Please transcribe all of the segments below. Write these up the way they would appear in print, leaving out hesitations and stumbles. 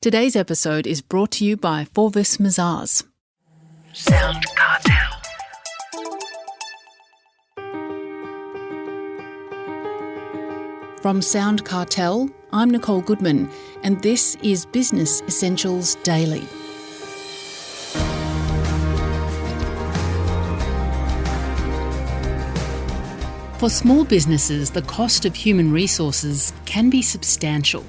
Today's episode is brought to you by Forvis Mazars. SoundCartel. From SoundCartel, I'm Nicole Goodman, and this is Business Essentials Daily. For small businesses, the cost of human resources can be substantial.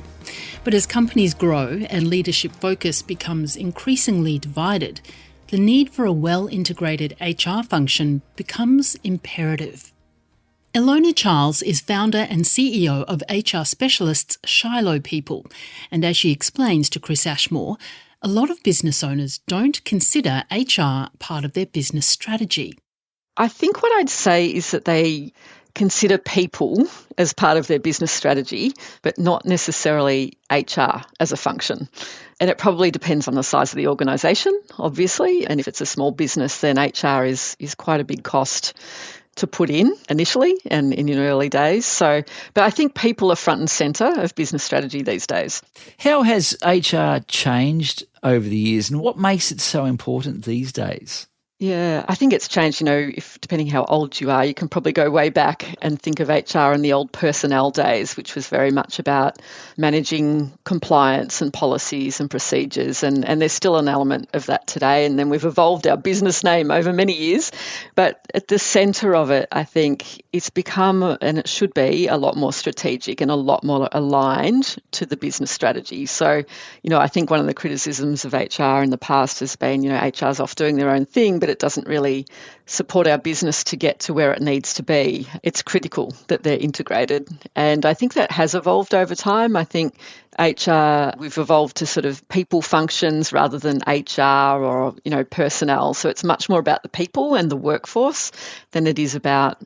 But as companies grow and leadership focus becomes increasingly divided, the need for a well-integrated HR function becomes imperative. Ilona Charles is founder and CEO of HR specialists shilo.people, and as she explains to Chris Ashmore, a lot of business owners don't consider HR part of their business strategy. I think what I'd say is that they consider people as part of their business strategy, but not necessarily HR as a function. And it probably depends on the size of the organisation, obviously. And if it's a small business, then HR is quite a big cost to put in initially and in your early days. But I think people are front and centre of business strategy these days. How has HR changed over the years, and what makes it so important these days? Yeah, I think it's changed. If depending how old you are, you can probably go way back and think of HR in the old personnel days, which was very much about managing compliance and policies and procedures. And there's still an element of that today. And then we've evolved our business name over many years. But at the centre of it, I think it's become, and it should be, a lot more strategic and a lot more aligned to the business strategy. So, I think one of the criticisms of HR in the past has been, HR's off doing their own thing, but it doesn't really support our business to get to where it needs to be. It's critical that they're integrated. And I think that has evolved over time. I think HR, we've evolved to sort of people functions rather than HR or, personnel. So it's much more about the people and the workforce than it is about,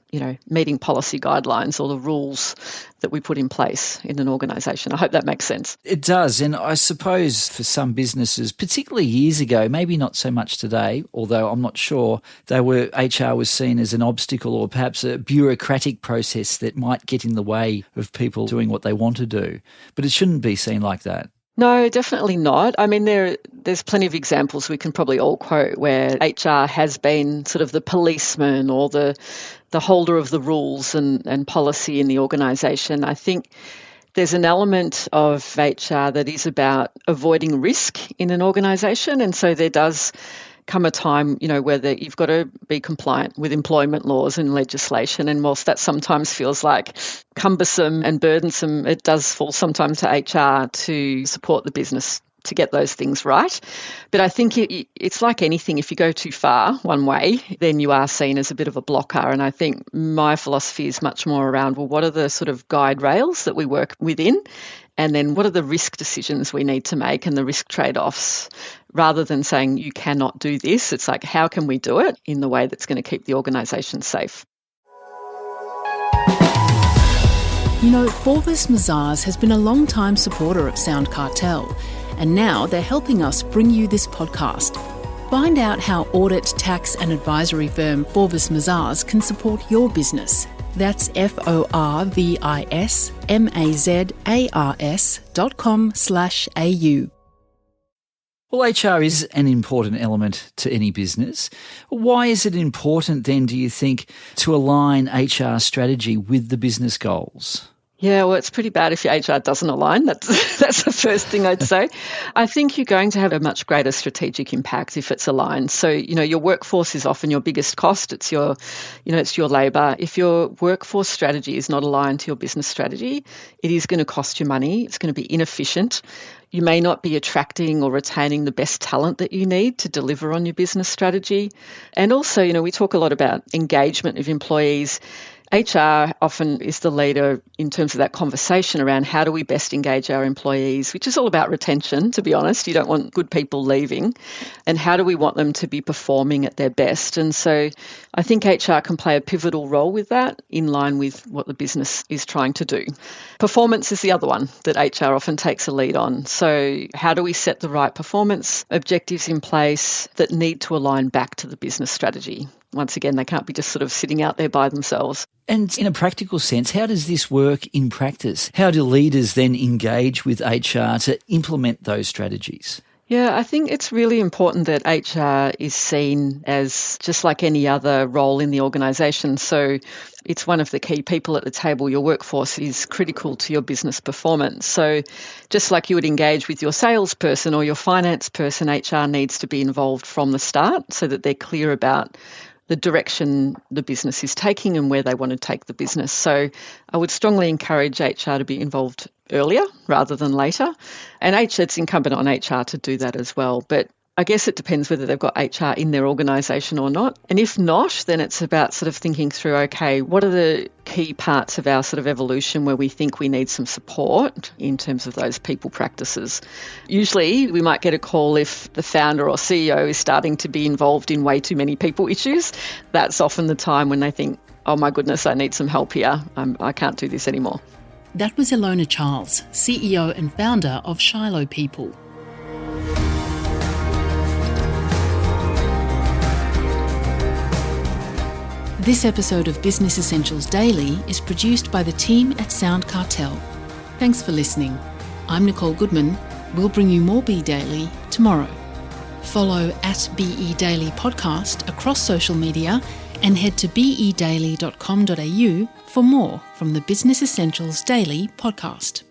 meeting policy guidelines or the rules that we put in place in an organisation. I hope that makes sense. It does. And I suppose for some businesses, particularly years ago, maybe not so much today, although I'm not sure, HR was seen as an obstacle or perhaps a bureaucratic process that might get in the way of people doing what they want to do. But it shouldn't be seen like that. No, definitely not. I mean, there's plenty of examples we can probably all quote where HR has been sort of the policeman or the holder of the rules and policy in the organisation. I think there's an element of HR that is about avoiding risk in an organisation, and so there does come a time, where you've got to be compliant with employment laws and legislation. And whilst that sometimes feels like cumbersome and burdensome, it does fall sometimes to HR to support the business to get those things right. But I think it's like anything. If you go too far one way, then you are seen as a bit of a blocker. And I think my philosophy is much more around, well, what are the sort of guide rails that we work within? And then what are the risk decisions we need to make and the risk trade-offs? Rather than saying you cannot do this, it's like, how can we do it in the way that's going to keep the organisation safe? Forvis Mazars has been a long-time supporter of SoundCartel, and now they're helping us bring you this podcast. Find out how audit, tax and advisory firm Forvis Mazars can support your business. That's forvismazars.com/au. Well, HR is an important element to any business. Why is it important then, do you think, to align HR strategy with the business goals? Yeah, well, it's pretty bad if your HR doesn't align. That's the first thing I'd say. I think you're going to have a much greater strategic impact if it's aligned. So, your workforce is often your biggest cost. It's your labour. If your workforce strategy is not aligned to your business strategy, it is going to cost you money. It's going to be inefficient. You may not be attracting or retaining the best talent that you need to deliver on your business strategy. And also, we talk a lot about engagement of employees. HR often is the leader in terms of that conversation around how do we best engage our employees, which is all about retention, to be honest. You don't want good people leaving. And how do we want them to be performing at their best? And so I think HR can play a pivotal role with that in line with what the business is trying to do. Performance is the other one that HR often takes a lead on. So how do we set the right performance objectives in place that need to align back to the business strategy? once again, they can't be just sort of sitting out there by themselves. And in a practical sense, how does this work in practice? How do leaders then engage with HR to implement those strategies? Yeah, I think it's really important that HR is seen as just like any other role in the organisation. So it's one of the key people at the table. Your workforce is critical to your business performance. So just like you would engage with your salesperson or your finance person, HR needs to be involved from the start so that they're clear about the direction the business is taking and where they want to take the business. So I would strongly encourage HR to be involved earlier rather than later. And it's incumbent on HR to do that as well. But I guess it depends whether they've got HR in their organisation or not. And if not, then it's about sort of thinking through, okay, what are the key parts of our sort of evolution where we think we need some support in terms of those people practices. Usually we might get a call if the founder or CEO is starting to be involved in way too many people issues. That's often the time when they think, oh my goodness, I need some help here. I can't do this anymore. That was Ilona Charles, CEO and founder of Shilo.people. This episode of Business Essentials Daily is produced by the team at SoundCartel. Thanks for listening. I'm Nicole Goodman. We'll bring you more Be Daily tomorrow. Follow @BE Daily Podcast across social media and head to bedaily.com.au for more from the Business Essentials Daily podcast.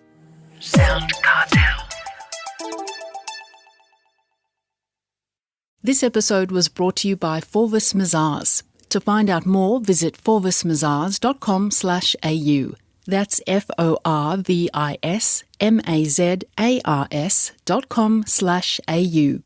SoundCartel. This episode was brought to you by Forvis Mazars. To find out more, visit forvismazars.com/au. That's FORVISMAZARS.com/au.